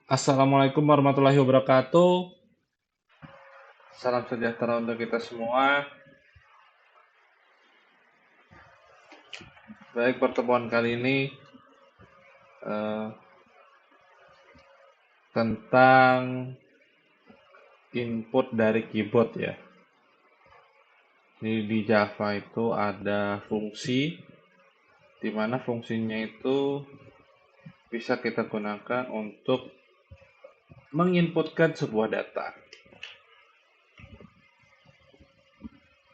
Assalamualaikum warahmatullahi wabarakatuh. Salam sejahtera untuk kita semua. Baik, pertemuan kali ini eh, tentang input dari keyboard ya. Di Java itu ada fungsi di mana fungsinya itu bisa kita gunakan untuk menginputkan sebuah data.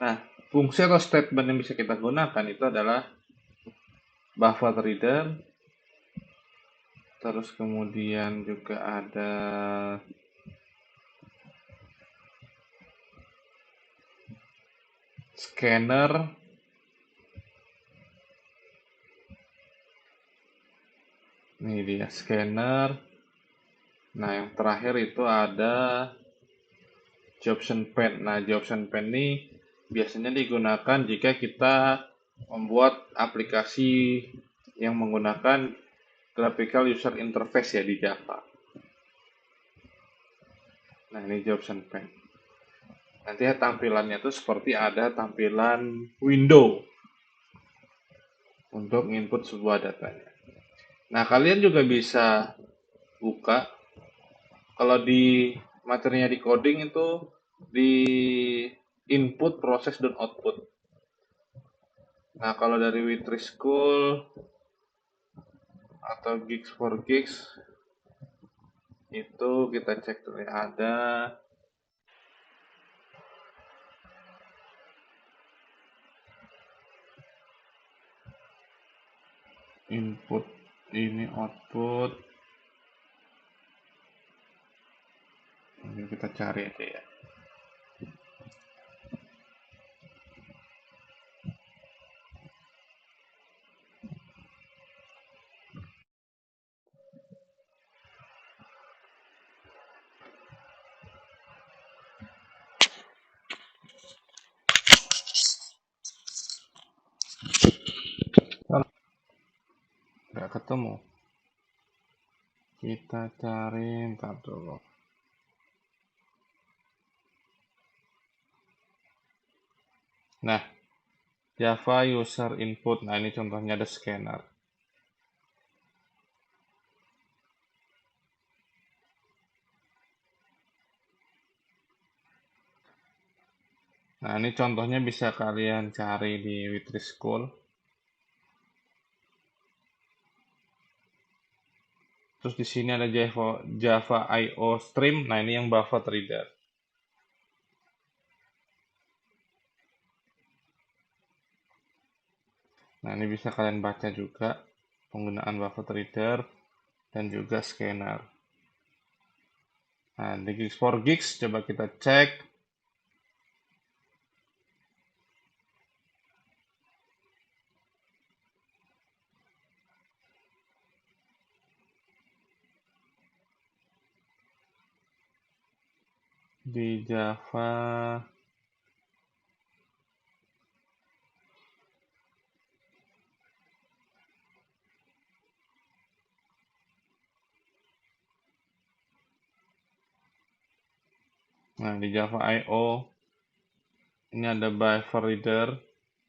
Nah, fungsi atau statement yang bisa kita gunakan itu adalah buffer reader, terus kemudian juga ada scanner. Ini dia scanner. Nah, yang terakhir itu ada Jobson Pen. Nah, Jobson Pen ini biasanya digunakan jika kita membuat aplikasi yang menggunakan graphical user interface ya di Java. Nah, ini Jobson Pen. Nanti ya tampilannya itu seperti ada tampilan window untuk input sebuah datanya. Nah, kalian juga bisa buka kalau di materinya di coding itu di input, proses, dan output. Nah, kalau dari Witri School atau Gigs for Gigs itu kita cek dulu ya, ada input, ini output. Ini kita cari aja ya. Nggak ketemu. Kita cari, ntar dulu. Nah, Java user input. Nah, ini contohnya ada scanner. Nah, ini contohnya bisa kalian cari di Witri School. Terus di sini ada Java I/O stream. Nah, ini yang buffer reader. Nah, ini bisa kalian baca juga penggunaan buffer reader dan juga scanner. Nah, di Gigs for Gigs coba kita cek. Di Java Nah, di Java I/O ini ada buffer reader.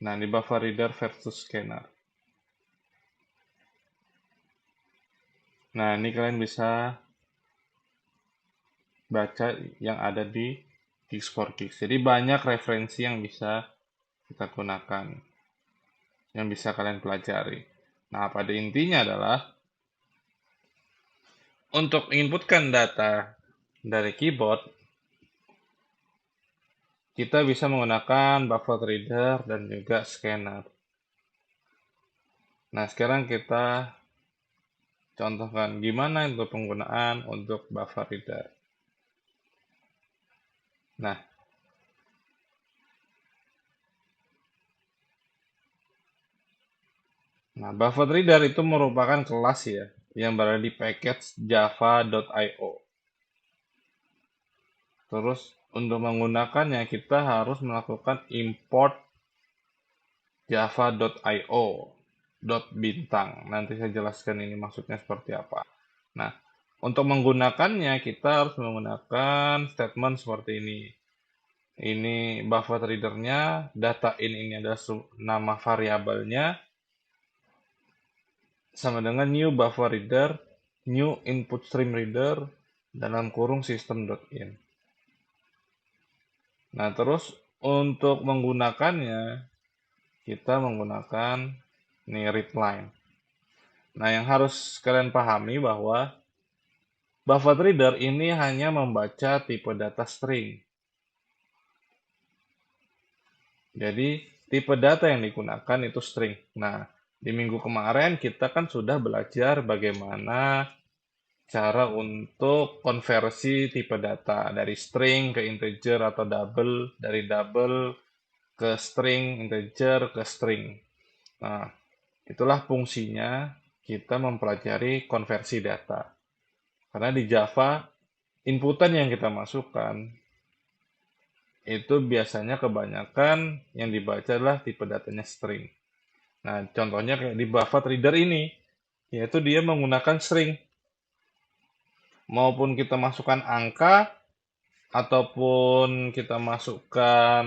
Nah, di buffer reader versus scanner. Nah, ini kalian bisa baca yang ada di Gigs for Gigs. Jadi banyak referensi yang bisa kita gunakan, yang bisa kalian pelajari. Nah, pada intinya adalah untuk menginputkan data dari keyboard, kita bisa menggunakan buffer reader dan juga scanner. Nah, sekarang kita contohkan gimana untuk penggunaan untuk buffer reader. Nah, buffer reader itu merupakan kelas ya yang berada di package java.io. Terus untuk menggunakannya kita harus melakukan import java.io bintang. Nanti saya jelaskan ini maksudnya seperti apa. Nah, Untuk menggunakannya, kita harus menggunakan statement seperti ini. Ini buffer readernya, data ini adalah nama variabelnya, sama dengan new buffer reader, new input stream reader, dalam kurung system.in. Nah, terus untuk menggunakannya, kita menggunakan ini read line. Nah, yang harus kalian pahami bahwa buffer reader ini hanya membaca tipe data string. Jadi, tipe data yang digunakan itu string. Nah, di minggu kemarin kita kan sudah belajar bagaimana cara untuk konversi tipe data dari string ke integer atau double, dari double ke string, integer ke string. Nah, itulah fungsinya kita mempelajari konversi data. Karena di Java, inputan yang kita masukkan itu biasanya kebanyakan yang dibaca adalah tipe datanya string. Nah, contohnya kayak di buffer reader ini, yaitu dia menggunakan string. Maupun kita masukkan angka, ataupun kita masukkan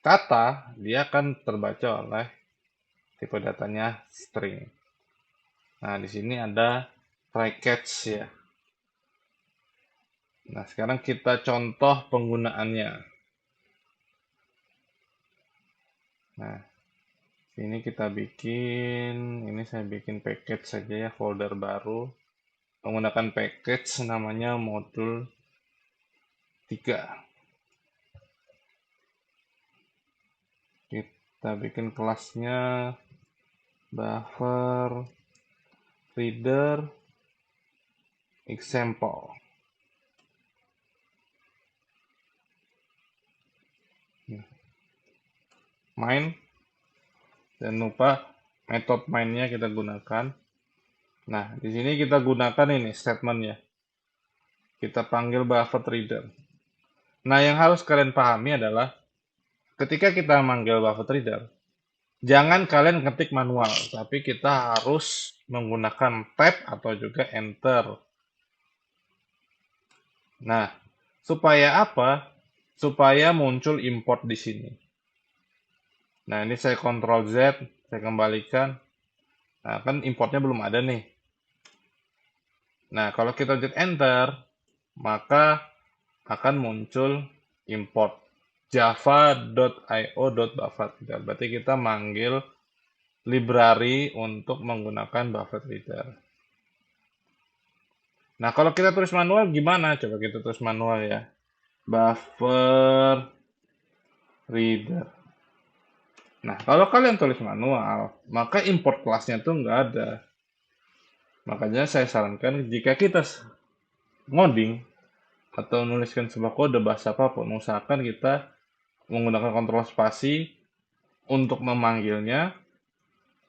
kata, dia akan terbaca oleh tipe datanya string. Nah, di sini ada try catch ya. Nah, sekarang kita contoh penggunaannya. Nah, ini kita bikin, ini saya bikin package saja ya, folder baru. Menggunakan package namanya modul 3. Kita bikin kelasnya buffer reader example. Main, jangan lupa metode mainnya kita gunakan. Nah, di sini kita gunakan ini statementnya. Kita panggil buffer reader. Nah, yang harus kalian pahami adalah ketika kita manggil buffer reader, jangan kalian ketik manual, tapi kita harus menggunakan tab atau juga enter. Nah, supaya apa? Supaya muncul import di sini. Nah, ini saya Ctrl Z, saya kembalikan. Nah, kan importnya belum ada nih. Nah, kalau kita hit enter, maka akan muncul import java.io.bufferreader. Berarti kita manggil library untuk menggunakan buffer reader. Nah, kalau kita tulis manual gimana? Coba kita tulis manual ya. Buffer reader. Nah, kalau kalian tulis manual, maka import kelasnya tuh nggak ada. Makanya saya sarankan jika kita ngoding atau menuliskan sebuah kode bahasa apapun, usahakan kita menggunakan kontrol spasi untuk memanggilnya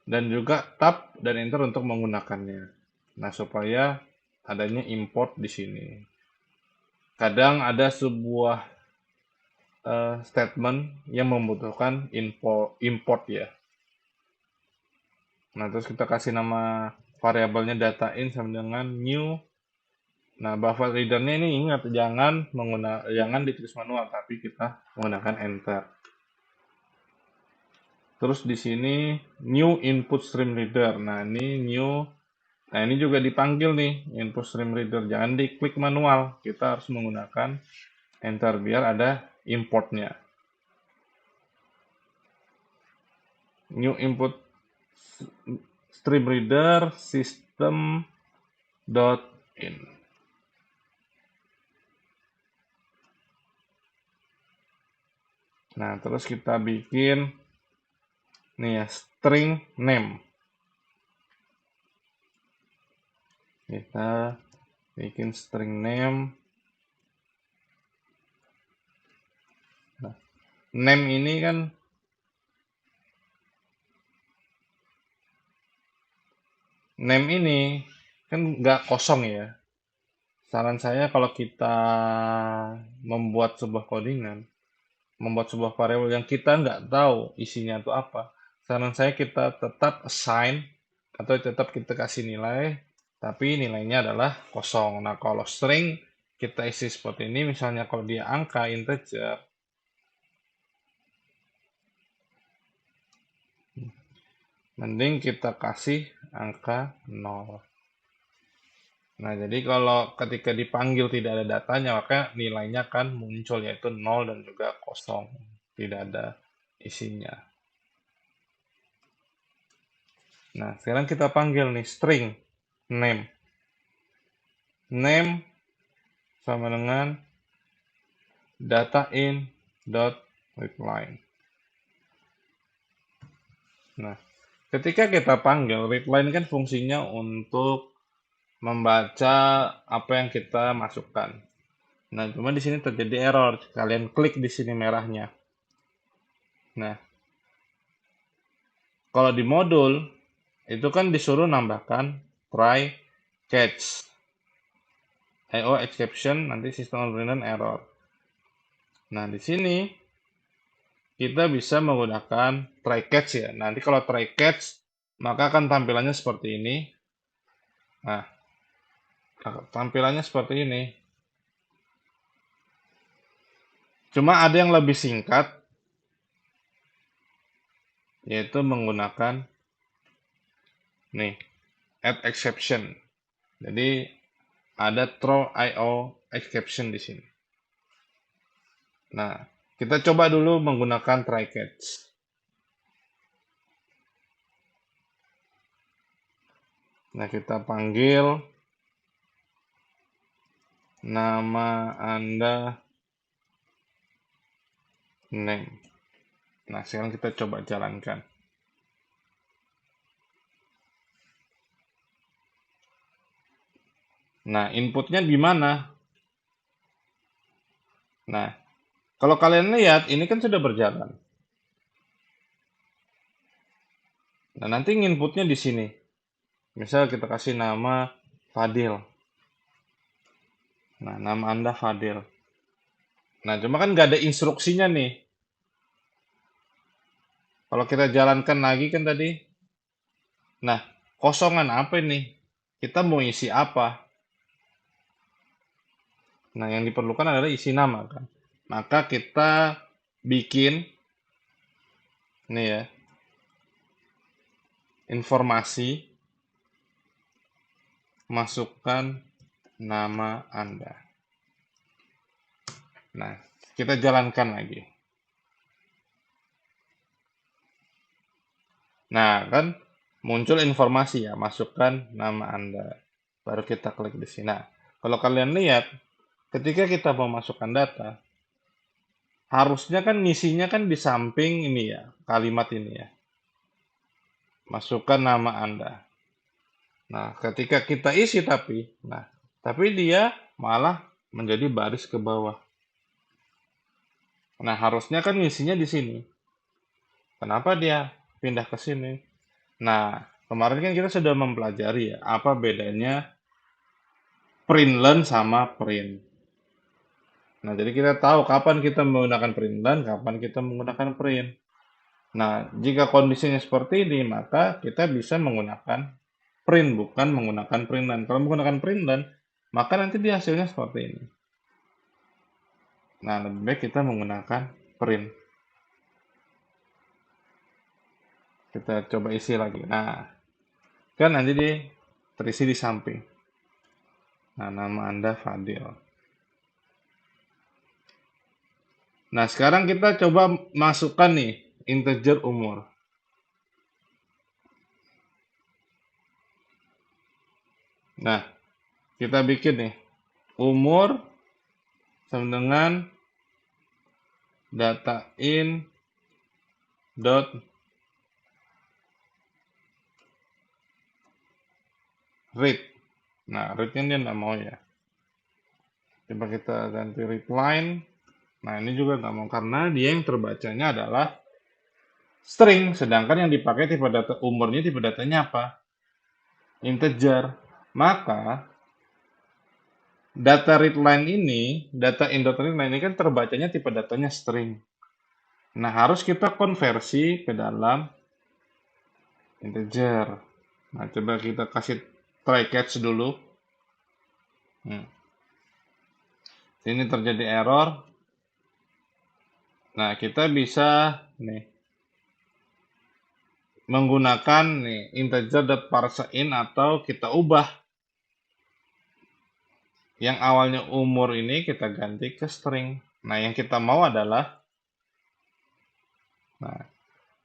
dan juga tab dan enter untuk menggunakannya. Nah, supaya adanya import di sini. Kadang ada sebuah statement yang membutuhkan import ya. Nah, terus kita kasih nama variabelnya data_in sama dengan new. Nah, buffer reader-nya ini ingat jangan ditulis manual, tapi kita menggunakan enter. Terus di sini new input stream reader. Nah, ini new. Nah, ini juga dipanggil nih input stream reader. Jangan diklik manual. Kita harus menggunakan enter biar ada importnya. New input stream reader system.in. Nah, terus kita bikin nih ya, string name. Kita bikin string name. Nah, name ini kan nggak kosong ya. Saran saya kalau kita membuat sebuah codingan, membuat sebuah variabel yang kita nggak tahu isinya itu apa, saran saya kita tetap assign atau tetap kita kasih nilai tapi nilainya adalah kosong. Nah, kalau string kita isi seperti ini, misalnya kalau dia angka integer, mending kita kasih angka 0. Nah, jadi kalau ketika dipanggil tidak ada datanya, maka nilainya kan muncul, yaitu 0 dan juga kosong. Tidak ada isinya. Nah, sekarang kita panggil nih string name. Name sama dengan data in dot readline. Nah, ketika kita panggil readline kan fungsinya untuk membaca apa yang kita masukkan. Nah, cuma di sini terjadi error. Kalian klik di sini merahnya. Nah, kalau di modul itu kan disuruh nambahkan try catch. IO exception nanti sistem memberikan error. Nah, di sini kita bisa menggunakan try catch ya. Nanti kalau try catch maka akan tampilannya seperti ini. Nah, tampilannya seperti ini. Cuma ada yang lebih singkat, yaitu menggunakan nih add exception. Jadi ada throw IO exception di sini. Nah, kita coba dulu menggunakan try catch. Nah, kita panggil nama Anda name. Nah, sekarang kita coba jalankan. Nah, inputnya di mana? Nah, kalau kalian lihat, ini kan sudah berjalan. Nah, nanti inputnya di sini. Misal kita kasih nama Fadil. Nah, nama Anda Fadil. Nah, cuma kan nggak ada instruksinya nih. Kalau kita jalankan lagi kan tadi. Nah, kosongan apa ini? Kita mau isi apa? Nah, yang diperlukan adalah isi nama kan. Maka kita bikin nih ya, informasi, masukkan nama Anda. Nah, kita jalankan lagi. Nah, kan muncul informasi ya, masukkan nama Anda. Baru kita klik di sini. Nah, kalau kalian lihat, ketika kita mau masukkan data, harusnya kan ngisinya kan di samping ini ya, kalimat ini ya. Masukkan nama Anda. Nah, ketika kita isi tapi dia malah menjadi baris ke bawah. Nah, harusnya kan ngisinya di sini. Kenapa dia pindah ke sini? Nah, kemarin kan kita sudah mempelajari ya, apa bedanya println sama print. Nah, jadi kita tahu kapan kita menggunakan println, kapan kita menggunakan print. Nah, jika kondisinya seperti ini, maka kita bisa menggunakan print, bukan menggunakan println. Kalau menggunakan println, maka nanti dia hasilnya seperti ini. Nah, lebih baik kita menggunakan print. Kita coba isi lagi. Nah, kan nanti dia terisi di samping. Nah, nama Anda Fadil. Nah, sekarang kita coba masukkan nih integer umur. Nah, kita bikin nih umur sama dengan data in dot read. Nah, readnya dia nggak mau ya. Coba kita ganti readline. Nah, ini juga nggak mau karena dia yang terbacanya adalah string, sedangkan yang dipakai tipe data umurnya tipe datanya apa? Integer. Maka data readline ini, data in.readline ini kan terbacanya tipe datanya string. Nah, harus kita konversi ke dalam integer. Nah, coba kita kasih try catch dulu. Sini terjadi error. Nah, kita bisa nih menggunakan nih integer.parseInt atau kita ubah yang awalnya umur ini kita ganti ke string. Nah, yang kita mau adalah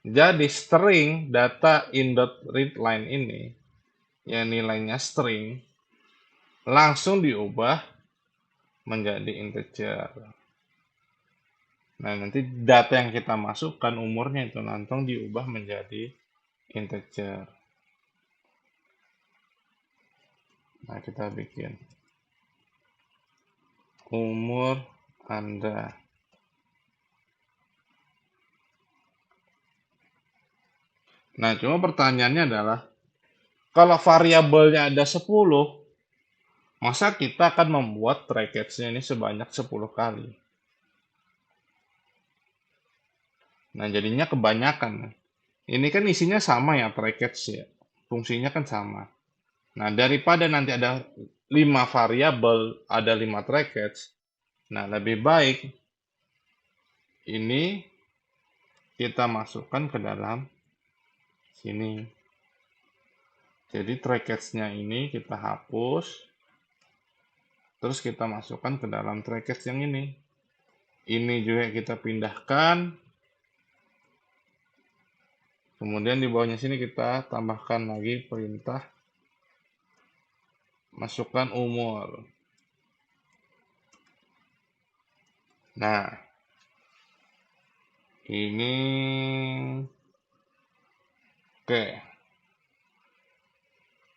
jadi string data in.readLine ini yang nilainya string langsung diubah menjadi integer. Nah, nanti data yang kita masukkan umurnya itu langsung diubah menjadi integer. Nah, kita bikin umur Anda. Nah, cuma pertanyaannya adalah, kalau variabelnya ada 10, masa kita akan membuat try catch-nya ini sebanyak 10 kali? Nah, jadinya kebanyakan. Ini kan isinya sama ya, try catch ya. Fungsinya kan sama. Nah, daripada nanti ada 5 variabel, ada 5 try catch, nah lebih baik ini kita masukkan ke dalam sini. Jadi try catch-nya ini kita hapus, terus kita masukkan ke dalam try catch yang ini. Ini juga kita pindahkan. Kemudian di bawahnya sini kita tambahkan lagi perintah masukkan umur. Nah, ini oke.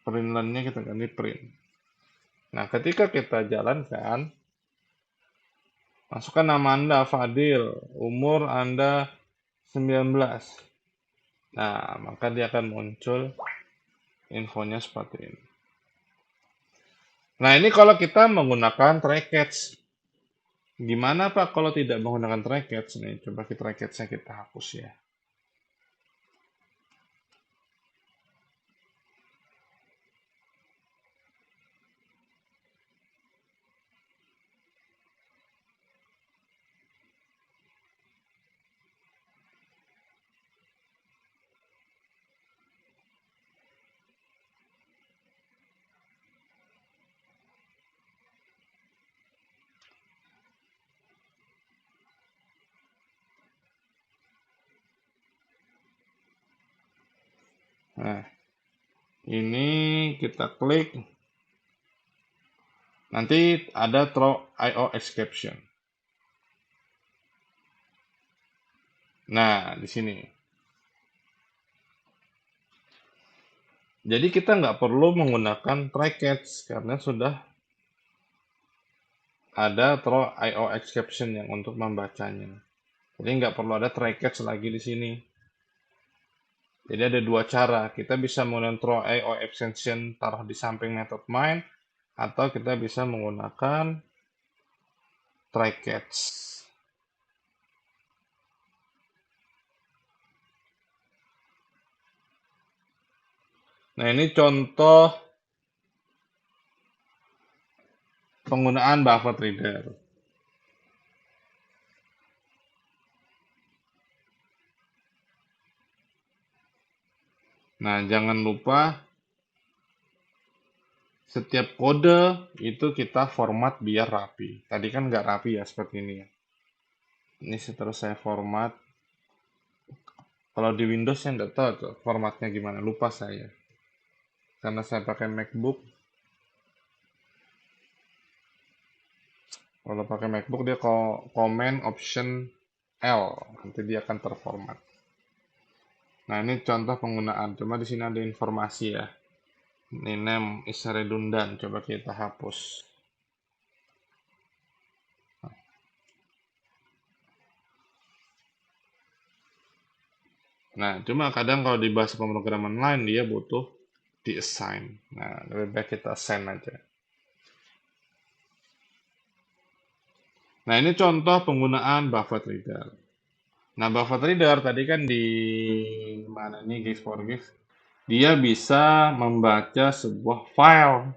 Printlnnya kita ganti print. Nah, ketika kita jalankan, masukkan nama Anda Fadil, umur Anda 19. Nah, maka dia akan muncul infonya seperti ini. Nah, ini kalau kita menggunakan try catch. Gimana Pak kalau tidak menggunakan try catch? Nih, coba kita try catch-nya kita hapus ya. Nah, ini kita klik. Nanti ada throw IO exception. Nah, di sini. Jadi kita nggak perlu menggunakan try catch karena sudah ada throw IO exception yang untuk membacanya. Jadi nggak perlu ada try catch lagi di sini. Jadi ada dua cara. Kita bisa menggunakan throw IO exception taruh di samping method main, atau kita bisa menggunakan try catch. Nah, ini contoh penggunaan buffer reader. Nah, jangan lupa setiap kode itu kita format biar rapi. Tadi kan nggak rapi ya seperti ini ya. Ini setelah saya format. Kalau di Windows saya nggak tahu tuh formatnya gimana, lupa saya. Karena saya pakai MacBook. Kalau pakai MacBook dia Command Option L, nanti dia akan terformat. Nah, ini contoh penggunaan. Cuma di sini ada informasi ya. Ini name is redundant. Coba kita hapus. Nah, cuma kadang kalau di bahasa pemrograman lain dia butuh di-assign. Nah, lebih baik kita assign aja. Nah, ini contoh penggunaan buffer reader. Nah, buffer reader tadi kan di mana nih gift for gift. dia bisa membaca sebuah file.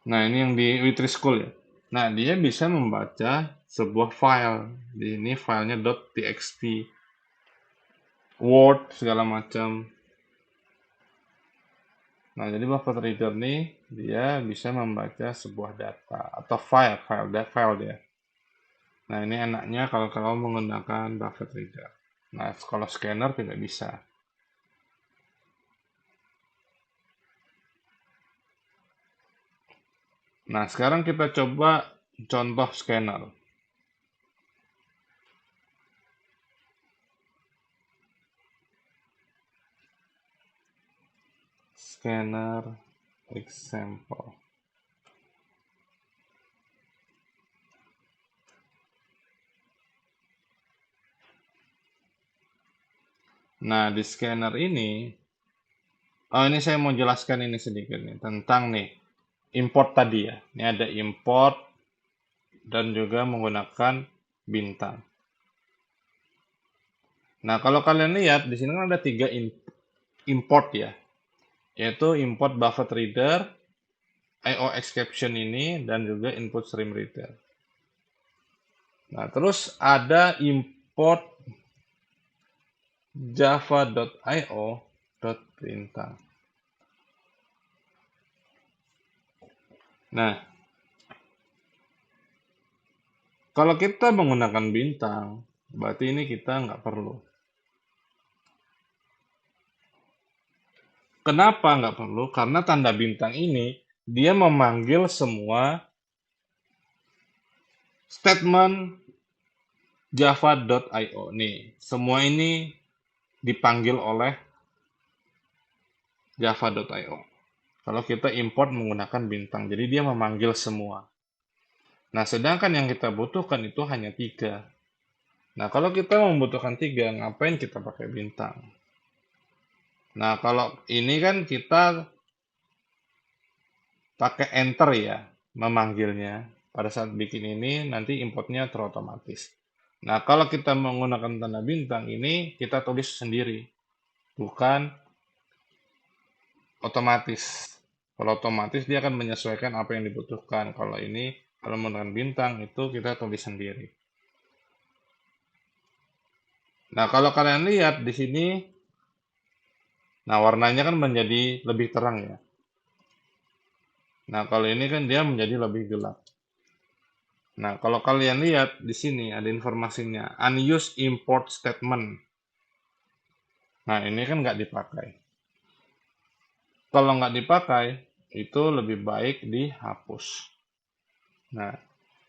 Nah, ini yang di Witri School ya. Nah, dia bisa membaca sebuah file. Di ini filenya .txt, Word, segala macam. Nah, jadi buffer reader nih, dia bisa membaca sebuah data atau file dia. Nah, ini enaknya kalau kamu menggunakan buffer reader. Nah, kalau scanner tidak bisa. Nah, sekarang kita coba contoh scanner. Scanner example. Nah, di scanner ini, ini saya mau jelaskan ini sedikit nih, tentang nih, import tadi ya. Ini ada import dan juga menggunakan bintang. Nah, kalau kalian lihat, di sini kan ada 3 import ya, yaitu import buffer reader, IO exception ini, dan juga input stream reader. Nah, terus ada import java.io.bintang. Nah, kalau kita menggunakan bintang, berarti ini kita nggak perlu. Kenapa nggak perlu? Karena tanda bintang ini, dia memanggil semua statement java.io. Nih, semua ini dipanggil oleh java.io. Kalau kita import menggunakan bintang, jadi dia memanggil semua. Nah, sedangkan yang kita butuhkan itu hanya 3. Nah, kalau kita membutuhkan 3, ngapain kita pakai bintang? Nah, kalau ini kan kita pakai enter ya, memanggilnya. Pada saat bikin ini, nanti importnya terotomatis. Nah, kalau kita menggunakan tanda bintang ini, kita tulis sendiri, bukan otomatis. Kalau otomatis, dia akan menyesuaikan apa yang dibutuhkan. Kalau ini, kalau menggunakan bintang, itu kita tulis sendiri. Nah, kalau kalian lihat di sini, nah warnanya kan menjadi lebih terang ya. Nah, kalau ini kan dia menjadi lebih gelap. Nah, kalau kalian lihat di sini ada informasinya, unused import statement. Nah, ini kan nggak dipakai. Kalau nggak dipakai, itu lebih baik dihapus. Nah,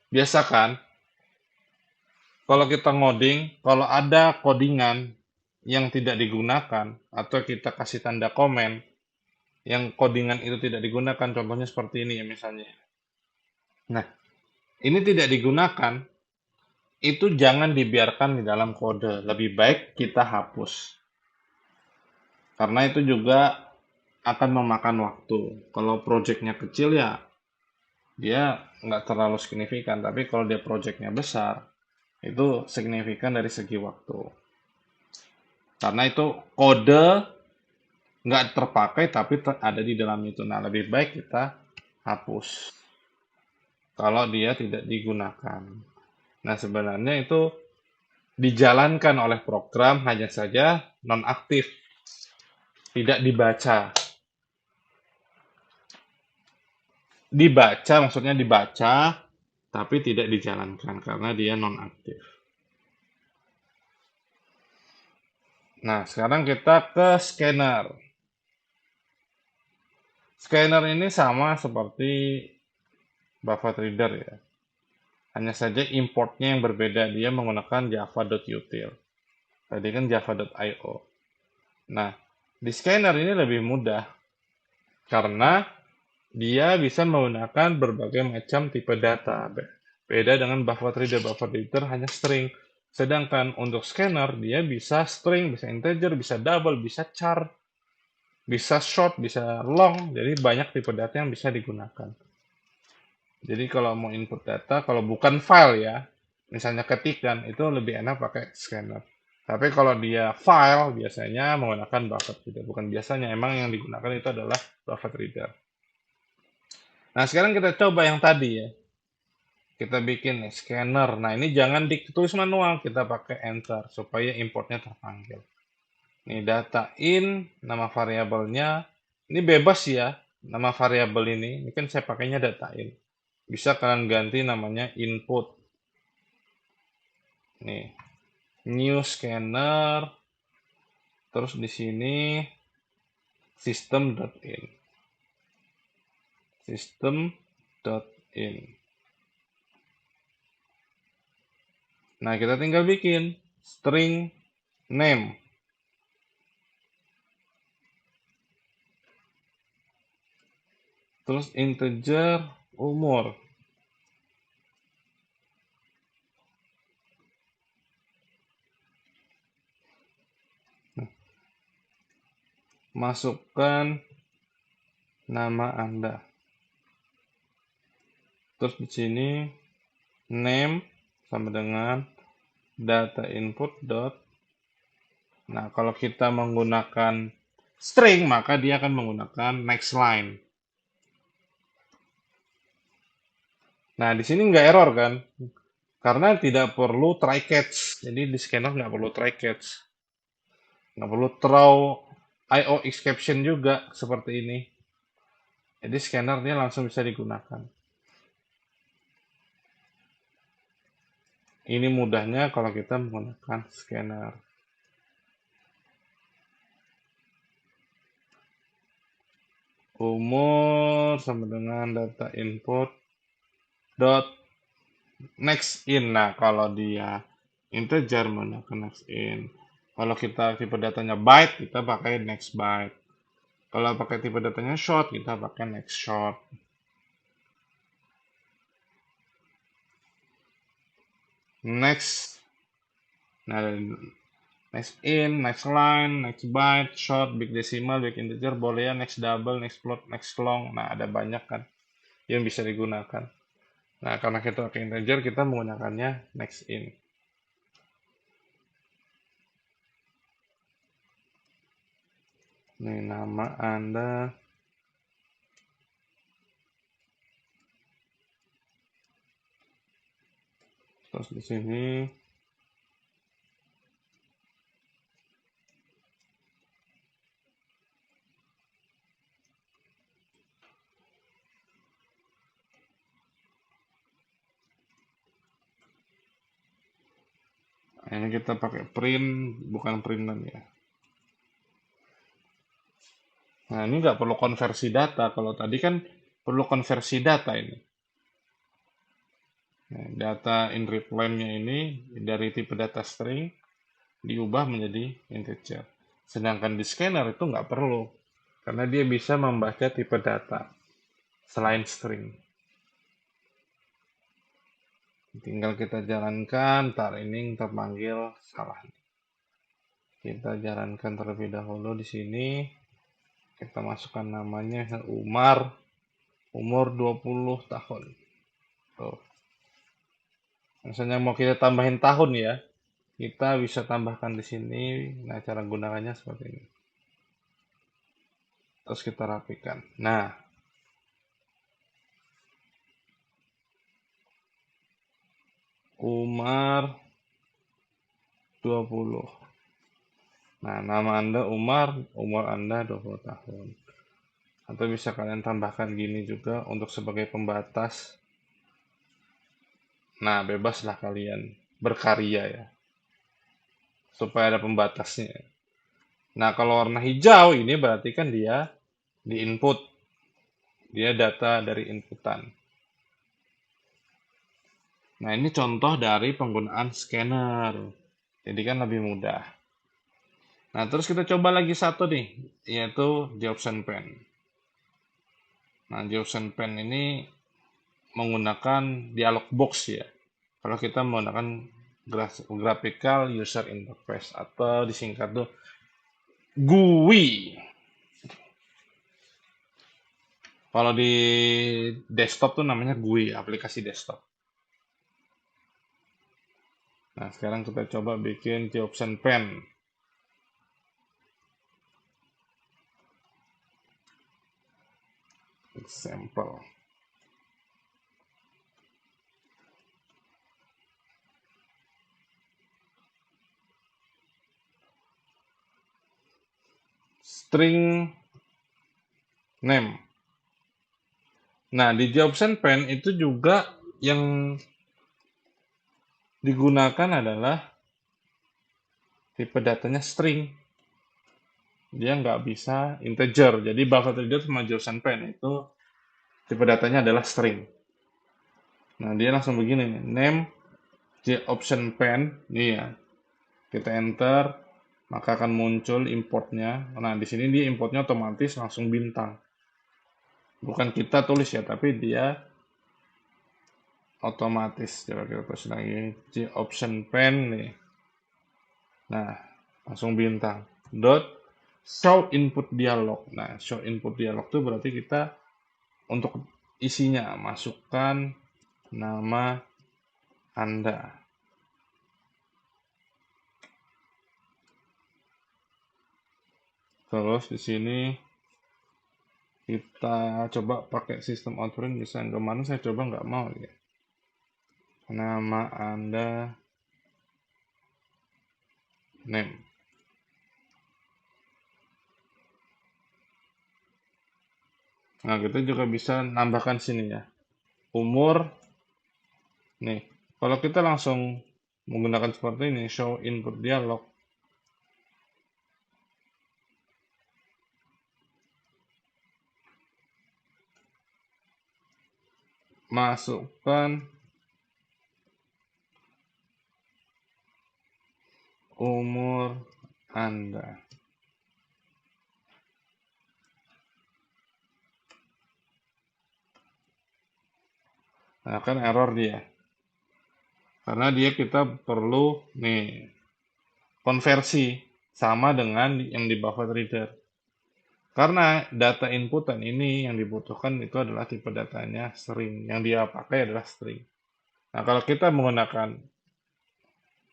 biasa kan, kalau kita ngoding, kalau ada codingan yang tidak digunakan, atau kita kasih tanda komen, yang codingan itu tidak digunakan, contohnya seperti ini ya misalnya. Nah, ini tidak digunakan, itu jangan dibiarkan di dalam kode. Lebih baik kita hapus. Karena itu juga akan memakan waktu. Kalau projectnya kecil ya, dia nggak terlalu signifikan. Tapi kalau dia projectnya besar, itu signifikan dari segi waktu. Karena itu kode nggak terpakai tapi ada di dalam itu. Nah, lebih baik kita hapus kalau dia tidak digunakan. Nah, sebenarnya itu dijalankan oleh program, hanya saja nonaktif, tidak dibaca. Dibaca maksudnya dibaca, tapi tidak dijalankan karena dia nonaktif. Nah, sekarang kita ke scanner. Scanner ini sama seperti buffer reader ya. Hanya saja importnya yang berbeda. Dia menggunakan java.util. Tadi kan java.io. Nah, di scanner ini lebih mudah. Karena dia bisa menggunakan berbagai macam tipe data. Beda dengan buffer reader. Buffer reader hanya string. Sedangkan untuk scanner, dia bisa string, bisa integer, bisa double, bisa char, bisa short, bisa long. Jadi banyak tipe data yang bisa digunakan. Jadi kalau mau input data, kalau bukan file ya, misalnya ketikan, itu lebih enak pakai scanner. Tapi kalau dia file, biasanya menggunakan buffet reader. Bukan biasanya, emang yang digunakan itu adalah buffet reader. Nah, sekarang kita coba yang tadi ya. Kita bikin nih, scanner. Nah, ini jangan ditulis manual, kita pakai enter supaya importnya terpanggil. Nih, data in, nama variabelnya. Ini bebas ya, nama variabel ini. Ini kan saya pakainya data in. Bisa kalian ganti namanya input. Nih, new scanner. Terus di sini system.in. System.in. Nah, kita tinggal bikin string name. Terus integer umur. Masukkan nama Anda. Terus di sini name sama dengan data input dot. Nah, kalau kita menggunakan string, maka dia akan menggunakan next line. Nah, di sini nggak error kan? Karena tidak perlu try catch. Jadi di scanner nggak perlu try catch. Nggak perlu throw IO exception juga seperti ini. Jadi scannernya langsung bisa digunakan. Ini mudahnya kalau kita menggunakan scanner. Umur sama dengan data input dot next in. Nah, kalau dia integer menggunakan next in. Kalau kita tipe datanya byte, kita pakai next byte. Kalau pakai tipe datanya short, kita pakai next short. Next. Nah, next in, next line, next byte, short, big decimal, big integer, boolean, next double, next float, next long. Nah, ada banyak kan yang bisa digunakan. Nah, karena kita pakai integer, kita menggunakannya next in. Ini nama Anda. Terus di sini ini kita pakai print, bukan printen ya. Nah, ini nggak perlu konversi data. Kalau tadi kan perlu konversi data ini. Nah, data in reply-nya ini dari tipe data string diubah menjadi integer. Sedangkan di scanner itu nggak perlu. Karena dia bisa membaca tipe data selain string. Tinggal kita jalankan, tar ini terpanggil salah. Kita jalankan terlebih dahulu di sini. Kita masukkan namanya Umar, umur 20 tahun. Tuh. Misalnya mau kita tambahin tahun ya, kita bisa tambahkan di sini. Nah, cara gunakannya seperti ini. Terus kita rapikan. Nah, Umar 20. Nah, nama Anda Umar, umur Anda 20 tahun. Atau bisa kalian tambahkan gini juga untuk sebagai pembatas. Nah, bebaslah kalian berkarya ya, supaya ada pembatasnya. Nah, kalau warna hijau ini berarti kan dia di input, dia data dari inputan. Nah, ini contoh dari penggunaan scanner. Jadi kan lebih mudah. Nah, terus kita coba lagi satu nih, yaitu Jobson Pen. Nah, Jobson Pen ini menggunakan dialog box ya. Kalau kita menggunakan graphical user interface atau disingkat tuh GUI. Kalau di desktop tuh namanya GUI, aplikasi desktop. Nah, sekarang kita coba bikin G-Option Pen. Example. String name. Nah, di G-Option Pen itu juga yang digunakan adalah tipe datanya string. Dia nggak bisa integer. Jadi buffer reader sama G-Option Pen itu tipe datanya adalah string. Nah, dia langsung begini nih. Name G-Option Pen. Ini ya. Kita enter, maka akan muncul importnya. Nah, di sini dia importnya otomatis langsung bintang. Bukan kita tulis ya, tapi dia otomatis. Coba kita tulis lagi. G-Option Pen nih. Nah, langsung bintang. Dot show input dialog. Nah, show input dialog itu berarti kita untuk isinya masukkan nama Anda. Terus di sini kita coba pakai sistem outprint bisa. Kemarin saya coba nggak mau ya. Nama Anda name. Nah, kita juga bisa nambahkan sini ya. Umur. Nih, kalau kita langsung menggunakan seperti ini, show input dialog. Masukkan umur Anda. Nah, kan error dia. Karena dia kita perlu nih konversi sama dengan yang di buffer reader. Karena data inputan ini yang dibutuhkan itu adalah tipe datanya string. Yang dia pakai adalah string. Nah, kalau kita menggunakan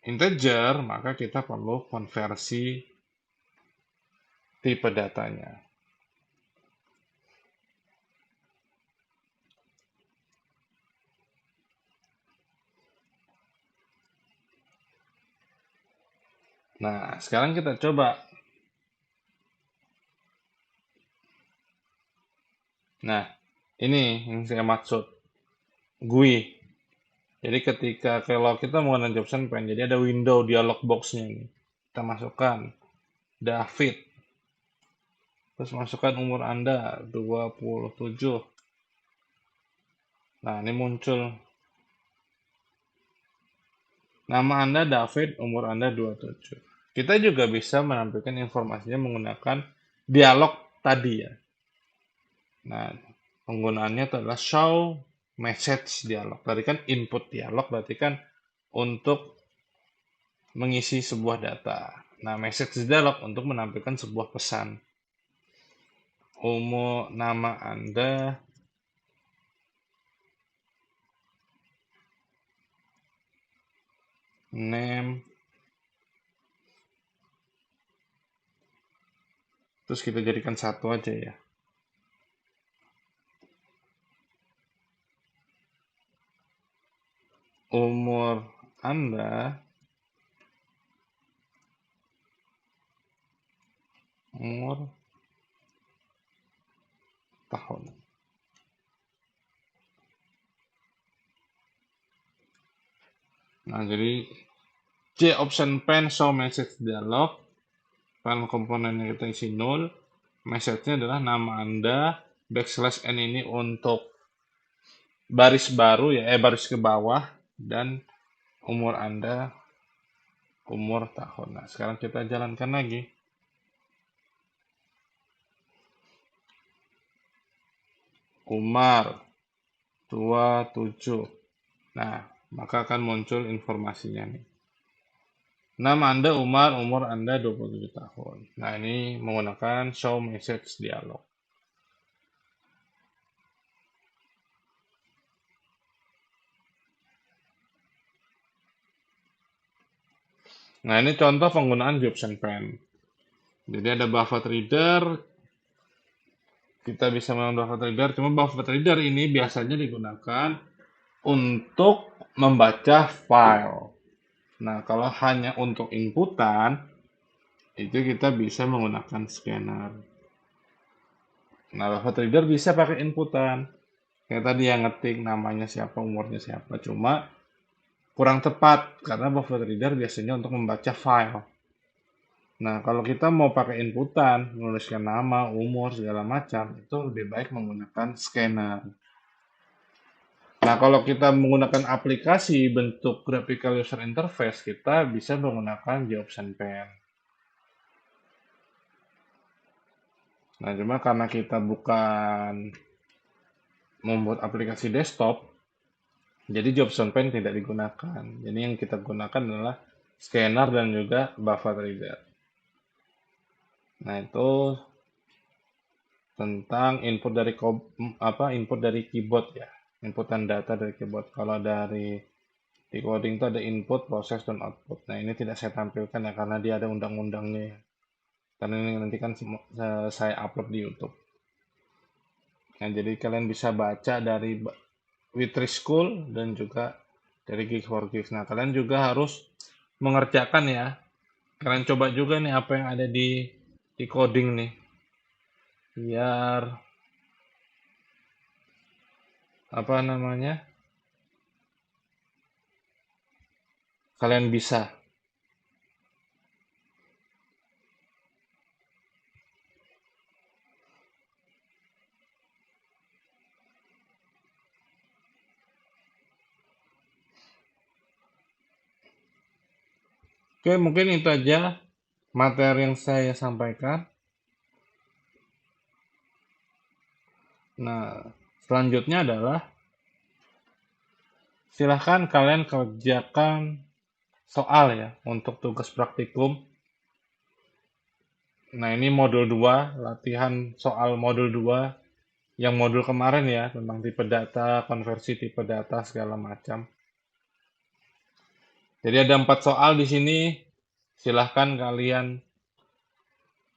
integer, maka kita perlu konversi tipe datanya. Nah, sekarang kita coba. Nah, ini yang saya maksud. GUI. Jadi ketika kalau kita menggunakan Jobson Pen, jadi ada window dialog box-nya ini. Kita masukkan David. Terus masukkan umur Anda 27. Nah, ini muncul. Nama Anda David, umur Anda 27. Kita juga bisa menampilkan informasinya menggunakan dialog tadi ya. Nah, penggunaannya itu adalah show message dialog. Tadi kan input dialog, berarti kan untuk mengisi sebuah data. Nah, message dialog untuk menampilkan sebuah pesan. Umur, nama Anda, name, terus kita jadikan satu aja ya. Umur Anda, umur tahun. Nah, jadi G-Option Pen show message dialog. File komponennya kita isi 0. Message-nya adalah nama Anda, \n ini untuk baris baru ya, baris ke bawah, dan umur Anda, umur tahun. Nah, sekarang kita jalankan lagi. Umar 27. Nah, maka akan muncul informasinya nih. Nama Anda Umar, umur Anda 27 tahun. Nah, ini menggunakan show message dialog. Nah, ini contoh penggunaan Jobson Pen. Jadi ada buffet reader, kita bisa menggunakan buffet reader, cuma buffet reader ini biasanya digunakan untuk membaca file. Nah, kalau hanya untuk inputan, itu kita bisa menggunakan scanner. Nah, buffet reader bisa pakai inputan. Kayak tadi yang ngetik namanya siapa, umurnya siapa. Cuma kurang tepat karena buffet reader biasanya untuk membaca file. Nah, kalau kita mau pakai inputan, menuliskan nama, umur, segala macam, itu lebih baik menggunakan scanner. Nah, kalau kita menggunakan aplikasi bentuk graphical user interface, kita bisa menggunakan Jobson Pen. Nah, cuma karena kita bukan membuat aplikasi desktop, jadi Jobson Pen tidak digunakan. Jadi yang kita gunakan adalah scanner dan juga buffet reader. Nah, itu tentang input dari keyboard ya. Inputan data dari keyboard. Kalau dari di coding itu ada input, proses, dan output. Nah, ini tidak saya tampilkan ya karena dia ada undang-undangnya ya. Karena ini nanti kan saya upload di YouTube. Nah, jadi kalian bisa baca dari Witri School dan juga dari Geek4Geeks. Nah, kalian juga harus mengerjakan ya. Kalian coba juga nih apa yang ada di coding nih. Biar apa namanya? Kalian bisa. Oke, mungkin itu aja materi yang saya sampaikan. Nah, selanjutnya adalah silahkan kalian kerjakan soal ya untuk tugas praktikum. Nah, ini modul 2, latihan soal modul 2 yang modul kemarin ya, tentang tipe data, konversi tipe data, segala macam. Jadi ada 4 soal di sini, silahkan kalian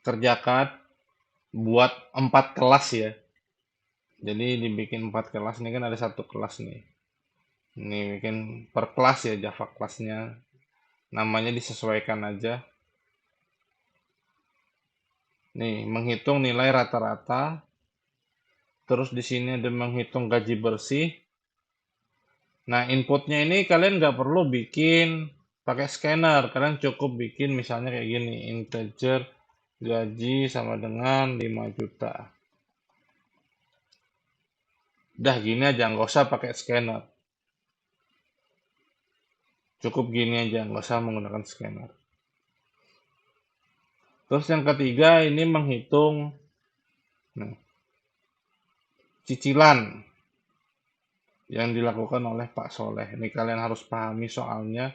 kerjakan buat 4 kelas ya. Jadi dibikin 4 kelas, ini kan ada satu kelas nih. Ini bikin per kelas ya, Java kelasnya. Namanya disesuaikan aja. Nih, menghitung nilai rata-rata. Terus di sini ada menghitung gaji bersih. Nah, inputnya ini kalian nggak perlu bikin pakai scanner. Kalian cukup bikin misalnya kayak gini. Integer gaji sama dengan 5 juta. Udah gini aja, nggak usah pakai scanner. Cukup gini aja, nggak usah menggunakan scanner. Terus yang ketiga ini menghitung nah, cicilan yang dilakukan oleh Pak Soleh. Ini kalian harus pahami soalnya.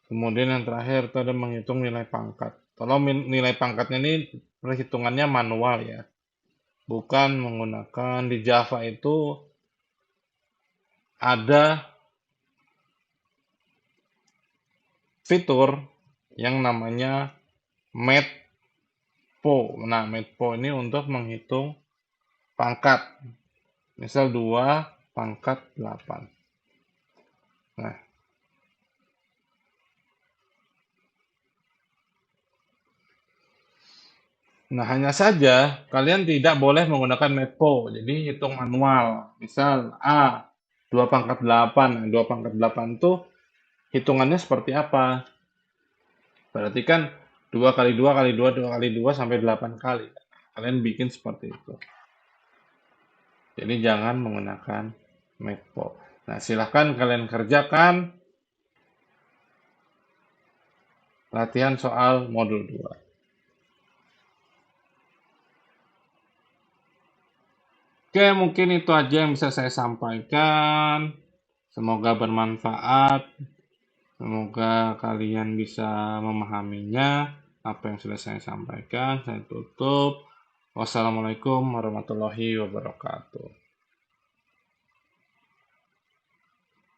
Kemudian yang terakhir itu ada menghitung nilai pangkat. Kalau nilai pangkatnya ini perhitungannya manual ya. Bukan menggunakan di Java itu ada fitur yang namanya matpo. Nah, matpo ini untuk menghitung pangkat. Misal 2 pangkat 8. Nah, hanya saja kalian tidak boleh menggunakan matpo. Jadi hitung manual. Misal A 2 pangkat 8. Nah, 2 pangkat 8 itu hitungannya seperti apa? Berarti kan 2 kali 2 kali 2 2 kali 2 sampai 8 kali. Kalian bikin seperti itu. Jadi jangan menggunakan matpo. Nah, silahkan kalian kerjakan latihan soal modul 2. Oke, mungkin itu aja yang bisa saya sampaikan. Semoga bermanfaat. Semoga kalian bisa memahaminya apa yang sudah saya sampaikan. Saya tutup. Wassalamualaikum warahmatullahi wabarakatuh.